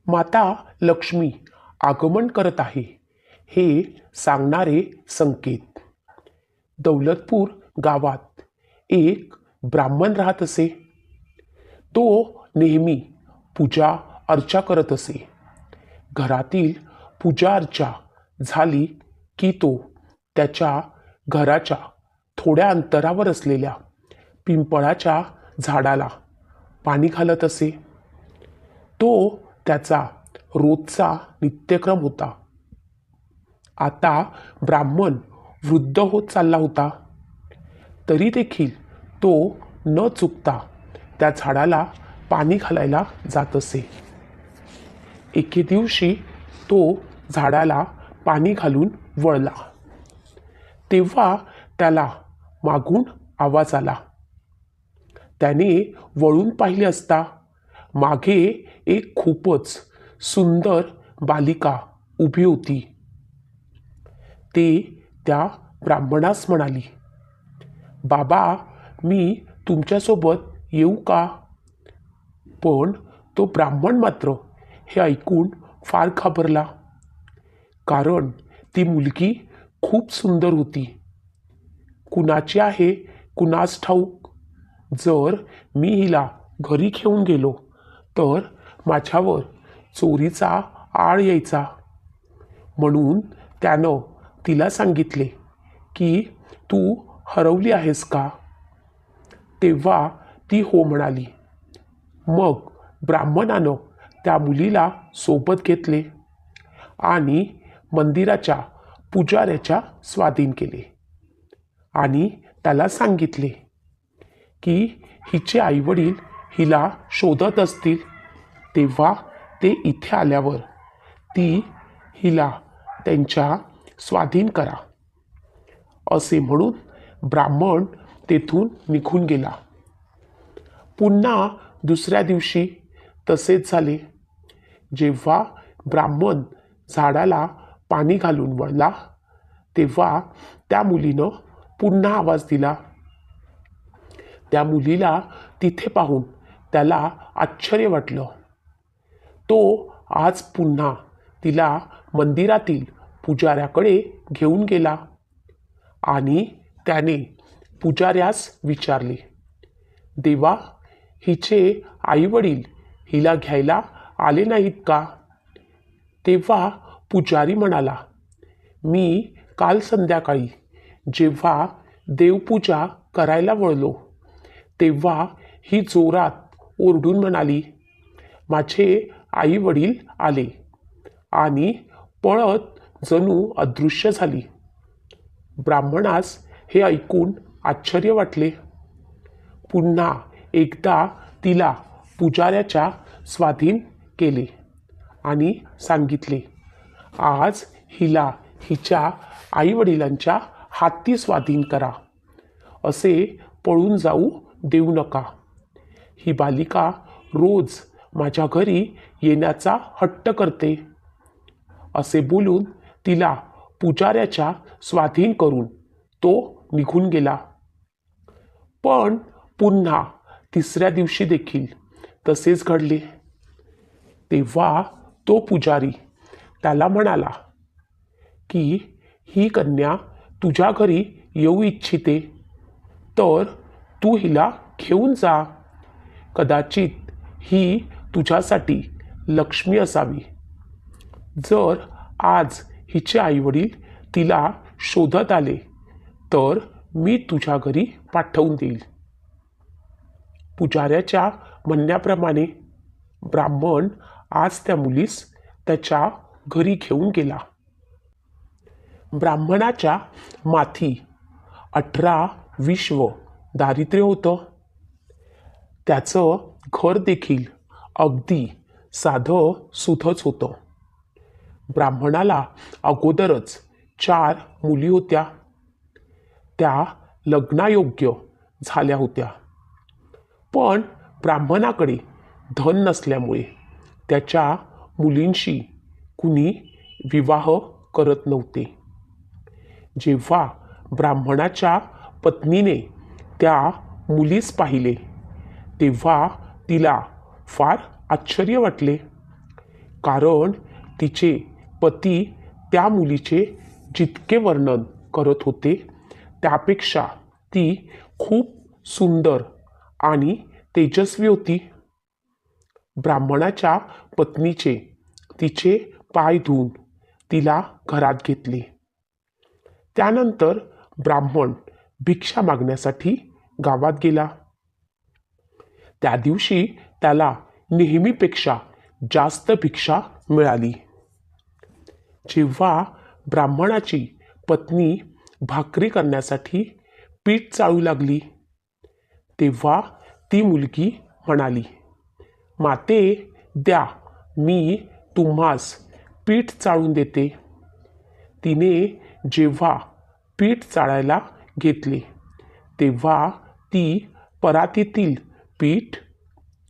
माता लक्ष्मी आगमन करत आहे हे सांगणारे संकेत. दौलतपूर गावात एक ब्राह्मण राहत असे. तो नेहमी पूजा अर्चा करत असे. घरातील पूजा अर्चा झाली की तो त्याच्या घराच्या थोड्या अंतरावर असलेल्या पिंपळाच्या झाडाला पाणी घालत असे. तो त्याचा रोजचा नित्यक्रम होता. आता ब्राह्मण वृद्ध होत चालला होता. तरी देखील तो न चुकता त्या झाडाला पाणी घालायला जात असे. एके दिवशी तो झाडाला पाणी घालून वळला. तेव्हा त्याला मागून आवाज आला. त्याने वळून पाहिले असता मागे एक खूपच सुंदर बालिका उभी होती. ते त्या ब्राह्मणास म्हणाली, "बाबा, मी तुमच्यासोबत येऊ का?" पण तो ब्राह्मण मात्र हे ऐकून फार घाबरला. कारण ती मुलगी खूप सुंदर होती. कुणाची आहे कुणास ठाऊक. जर मी हिला घरी घेऊन गेलो तर माझ्यावर चोरीचा आळ यायचा. म्हणून त्यानं तिला सांगितले की तू हरवली आहेस का? तेव्हा ती हो म्हणाली. मग ब्राह्मणानं त्या मुलीला सोबत घेतले आणि मंदिराच्या पुजाऱ्याच्या स्वाधीन केले आणि त्याला सांगितले की हिचे आईवडील हिला शोधत असतील तेव्हा ते इथे आल्यावर ती हिला त्यांच्या स्वाधीन करा. असे म्हणून ब्राह्मण तेथून निघून गेला. पुन्हा दुसऱ्या दिवशी तसेच झाले. जेव्हा ब्राह्मण झाडाला पाणी घालून वळला तेव्हा त्या मुलीनं पुन्हा आवाज दिला. त्या मुलीला तिथे पाहून त्याला आश्चर्य वाटलं. तो आज पुन्हा तिला मंदिरातील पुजाऱ्याकडे घेऊन गेला आणि त्याने पुजाऱ्यास विचारले, "देवा, हिचे आईवडील हिला घ्यायला आले नाहीत का?" तेव्हा पुजारी म्हणाला, "मी काल संध्याकाळी जेव्हा देवपूजा करायला वळलो तेव्हा ही जोरात ओरडून म्हणाली, 'माझे आई वडील आले' आणि पळत जणू अदृश्य झाली." ब्राह्मणास हे ऐकून आश्चर्य वाटले. पुन्हा एकदा तिला पुजाऱ्याच्या स्वाधीन केले आणि सांगितले, "आज हिला हिच्या आईवडिलांच्या हाती स्वाधीन करा. असे पळून जाऊ देऊ नका. ही बालिका रोज माझ्या घरी येण्याचा हट्ट करते." असे बोलून तिला पुजाऱ्याच्या स्वाधीन करून तो निघून गेला. पण पुन्हा तिसऱ्या दिवशी देखील तसेच घडले. तेव्हा तो पुजारी त्याला म्हणाला की ही कन्या तुझ्या घरी येऊ इच्छिते तर तू हिला घेऊन जा. कदाचित ही तुझ्यासाठी लक्ष्मी असावी. जर आज हिचे आईवडील तिला शोधत आले तर मी तुझ्या घरी पाठवून देईल. पुजाऱ्याच्या म्हणण्याप्रमाणे ब्राह्मण आज त्या मुलीस त्याच्या घरी घेऊन गेला. ब्राह्मणाच्या माथी 18 विश्व दारिद्र्य होतं. त्याचं घर देखील अगदी साधं सुधच होतं. ब्राह्मणाला अगोदरच 4 मुली होत्या. त्या लग्नायोग्य झाल्या होत्या. पण ब्राह्मणाकडे धन नसल्यामुळे त्याच्या मुलींशी कुणी विवाह करत नव्हते. जेव्हा ब्राह्मणाच्या पत्नीने त्या मुलीस पाहिले तेव्हा तिला फार आश्चर्य वाटले. कारण तिचे पती त्या मुलीचे जितके वर्णन करत होते त्यापेक्षा ती खूप सुंदर आणि तेजस्वी होती. ब्राह्मणाच्या पत्नीचे तिचे पाय धुवून तिला घरात घेतले. त्यानंतर ब्राह्मण भिक्षा मागण्यासाठी गावात गेला. त्या दिवशी त्याला नेहमीपेक्षा जास्त भिक्षा मिळाली. जेव्हा ब्राह्मणाची पत्नी भाकरी करण्यासाठी पीठ चाळू लागली तेव्हा ती मुलगी म्हणाली, माते द्या, मी तुम्हास पीठ चाळून देते. तिने जेव्हा पीठ चाळायला घेतले तेव्हा ती परातीतील पीठ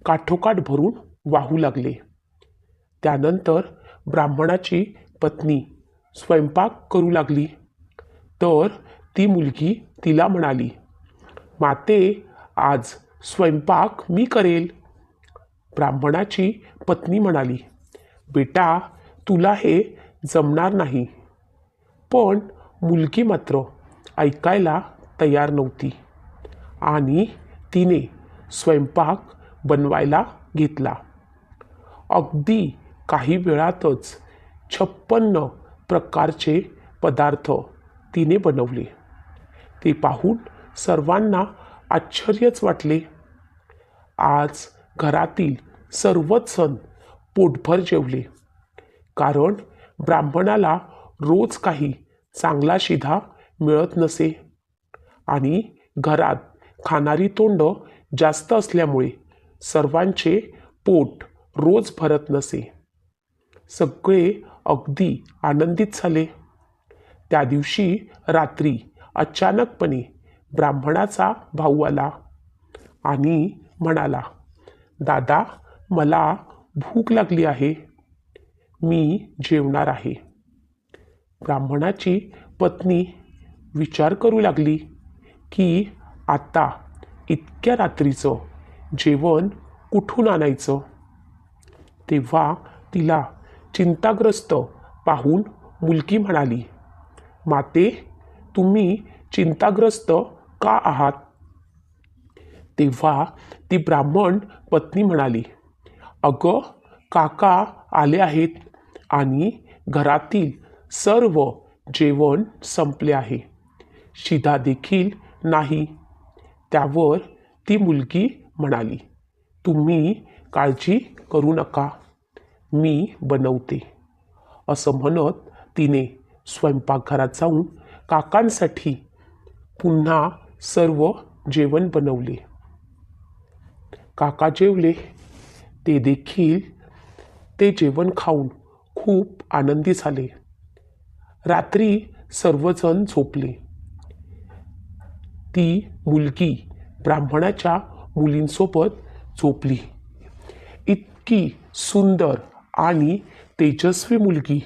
काठोकाठ भरून वाहू लागले. त्यानंतर ब्राह्मणाची पत्नी स्वयंपाक करू लागली तर ती मुलगी तिला म्हणाली, माते आज स्वयंपाक मी करेल. ब्राह्मणाची पत्नी म्हणाली, बेटा तुला हे जमणार नाही. पण मुलगी मात्र ऐकायला तयार नव्हती आणि तिने स्वयंपाक बनवायला घेतला. अगदी काही वेळातच 56 प्रकारचे पदार्थ तिने बनवले. ते पाहून सर्वांना आश्चर्यच वाटले. आज घरातील सर्वच जण पोटभर जेवले, कारण ब्राह्मणाला रोज काही चांगला शिधा मिळत नसे आणि घरात खाणारी तोंड जास्त असल्यामुळे सर्वांचे पोट रोज भरत नसे. सगळे अगदी आनंदित झाले. त्या दिवशी रात्री अचानकपणे ब्राह्मणाचा भाऊ आला आणि म्हणाला, दादा मला भूक लागली आहे, मी जेवणार आहे. ब्राह्मणाची पत्नी विचार करू लागली की आता इतक्या रात्रीचं जेवण कुठून आणायचं. तेव्हा तिला चिंताग्रस्त पाहून मुलगी म्हणाली, माते तुम्ही चिंताग्रस्त का आहात. तेव्हा ती ब्राह्मण पत्नी म्हणाली, अगं काका आले आहेत आणि घरातील सर्व जेवण संपले आहे, शिधा देखील नाही. त्यावर ती मुलगी म्हणाली, तुम्ही काळजी करू नका, मी बनवते. असं म्हणत तिने स्वयंपाकघरात जाऊन काकांसाठी पुन्हा सर्व जेवण बनवले. काका जेवले. ते देखील ते जेवण खाऊन खूप आनंदी झाले. रात्री सर्वजण झोपले. ती मुलगी ब्राह्मणाच्या मुलींसोबत झोपली. इतकी सुंदर आणि तेजस्वी मुलगी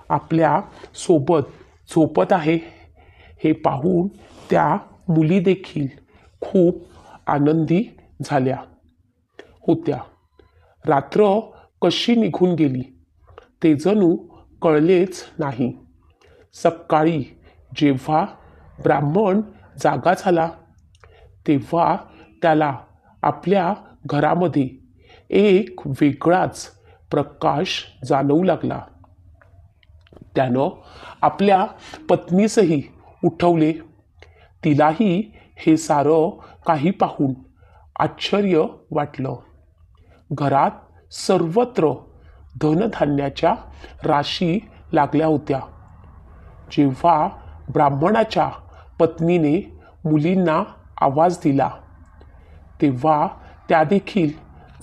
आपल्या सोबत झोपत आहे हे पाहून त्या मुली देखील खूप आनंदी झाल्या होत्या. रात्र कशी निघून गेली ते जणू कळलेच नाही. सकाळी जेव्हा ब्राह्मण जागा झाला तेव्हा त्याला आपल्या घरामध्ये एक वेगळाच प्रकाश जाणवू लागला. त्यानं आपल्या पत्नीसही उठवले. तिलाही हे सारं काही पाहून आश्चर्य वाटलं. घरात सर्वत्र धनधान्याच्या राशी लागल्या होत्या. जेव्हा ब्राह्मणाच्या पत्नीने मुलींना आवाज दिला तेव्हा त्या देखील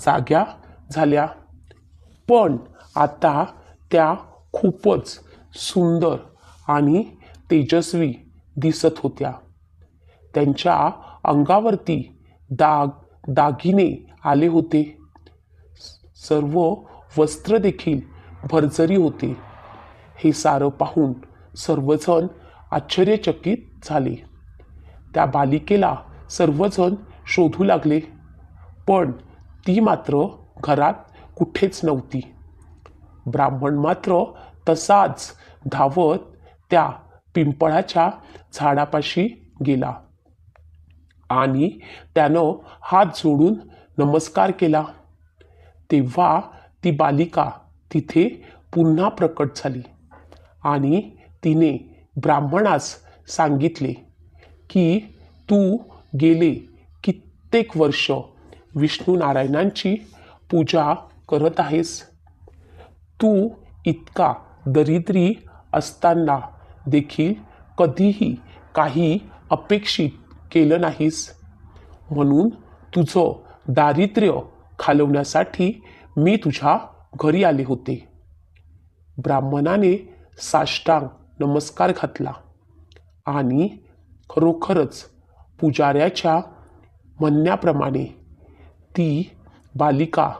जाग्या झाल्या. पण आता त्या खूपच सुंदर आणि तेजस्वी दिसत होत्या. त्यांच्या अंगावरती दागिने आले होते. सर्व वस्त्र देखील भरजरी होते. हे सारं पाहून सर्वजण आश्चर्यचकित झाले. त्या बालिकेला सर्वजण शोधू लागले, पण ती मात्र घरात कुठेच नव्हती. ब्राह्मण मात्र तसाच धावत त्या पिंपळाच्या झाडापाशी गेला आणि त्यानं हात जोडून नमस्कार केला. तेव्हा ती बालिका तिथे पुन्हा प्रकट झाली आणि तिने ब्राह्मणास सांगितले की तू गेले कित्येक वर्ष विष्णू नारायणांची पूजा करत आहेस. तू इतका दरिद्री असताना देखील कधीही काही अपेक्षित केलं नाहीस, म्हणून तुझं दारिद्र्य घालवण्यासाठी मी तुझ्या घरी आले होते. ब्राह्मणाने साष्टांग नमस्कार घातला आणि खरोखरच पुजाऱ्याच्या म्हणण्याप्रमाणे ती बालिका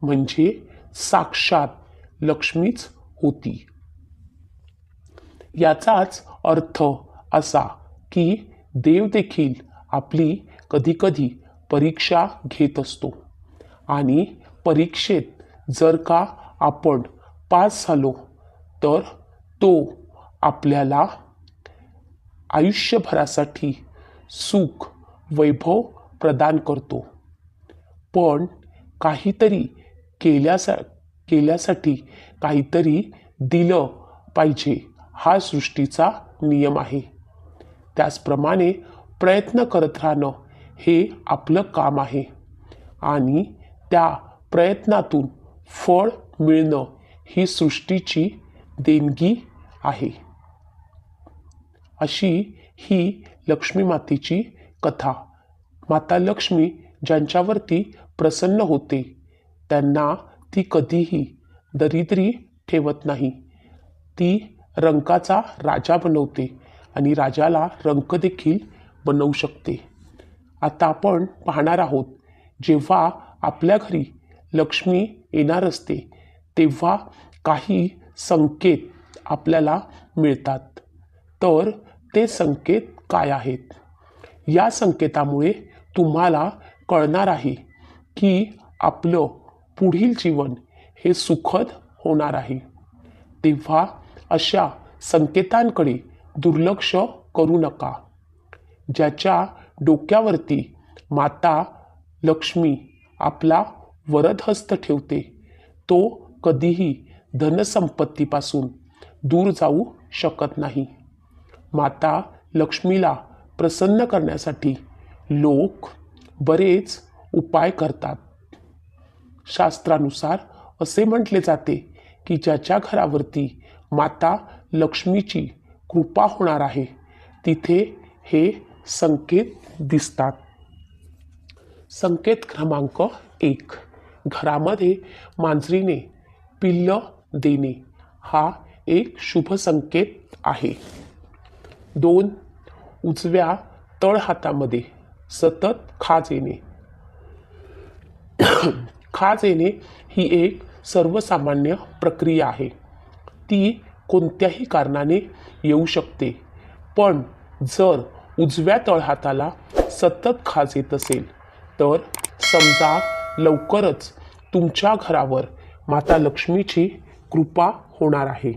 म्हणजे साक्षात लक्ष्मीच होती. याचाच अर्थ असा की देव देखील आपली कधीकधी परीक्षा घेत असतो आणि परीक्षेत जर का आपण पास झालो तर तो आपल्याला आयुष्यभरासाठी सुख वैभव प्रदान करतो. पण काहीतरी केल्यासाठी काहीतरी दिलं पाहिजे हा सृष्टीचा नियम आहे. त्याचप्रमाणे प्रयत्न करत राहणं हे आपलं काम आहे आणि त्या प्रयत्नातून फळ मिळणं ही सृष्टीची देणगी आहे. अशी ही लक्ष्मी मातेची कथा. माता लक्ष्मी ज्यांच्यावरती प्रसन्न होते त्यांना ती कधीही दरिद्री ठेवत नाही. ती रंकाचा राजा बनवते आणि राजाला रंक देखील बनवू शकते. आता आपण पाहणार आहोत जेव्हा आपल्या घरी लक्ष्मी येणार असते तेव्हा काही संकेत आपल्याला मिळतात. तर ते संकेत काय आहेत? या संकेतामुळे तुम्हाला कळणार आहे की आपलं पुढील जीवन हे सुखद होणार आहे. तेव्हा अशा संकेतांकडे दुर्लक्ष करू नका. ज्याच्या डोक्यावरती माता लक्ष्मी आपला वरदहस्त ठेवते तो कधीही धनसंपत्तीपासून दूर जाऊ शकत नाही. माता लक्ष्मीला प्रसन्न करण्यासाठी लोक बरेच उपाय करतात. शास्त्रानुसार असे म्हटले जाते की ज्याच्या घरावरती माता लक्ष्मीची कृपा होणार आहे तिथे हे संकेत दिसतात. संकेत क्रमांक 1. घरामध्ये मांजरीने पिल्लं देणे हा एक शुभ संकेत आहे. 2. उजव्या तळहातामध्ये सतत खाज येणे. खाज येणे ही एक सर्वसामान्य प्रक्रिया आहे. ती कोणत्याही कारणाने येऊ शकते, पण जर उजव्या तळहाताला सतत खाज येत असेल तर समजा लवकरच तुमच्या घरावर माता लक्ष्मीची कृपा होणार आहे.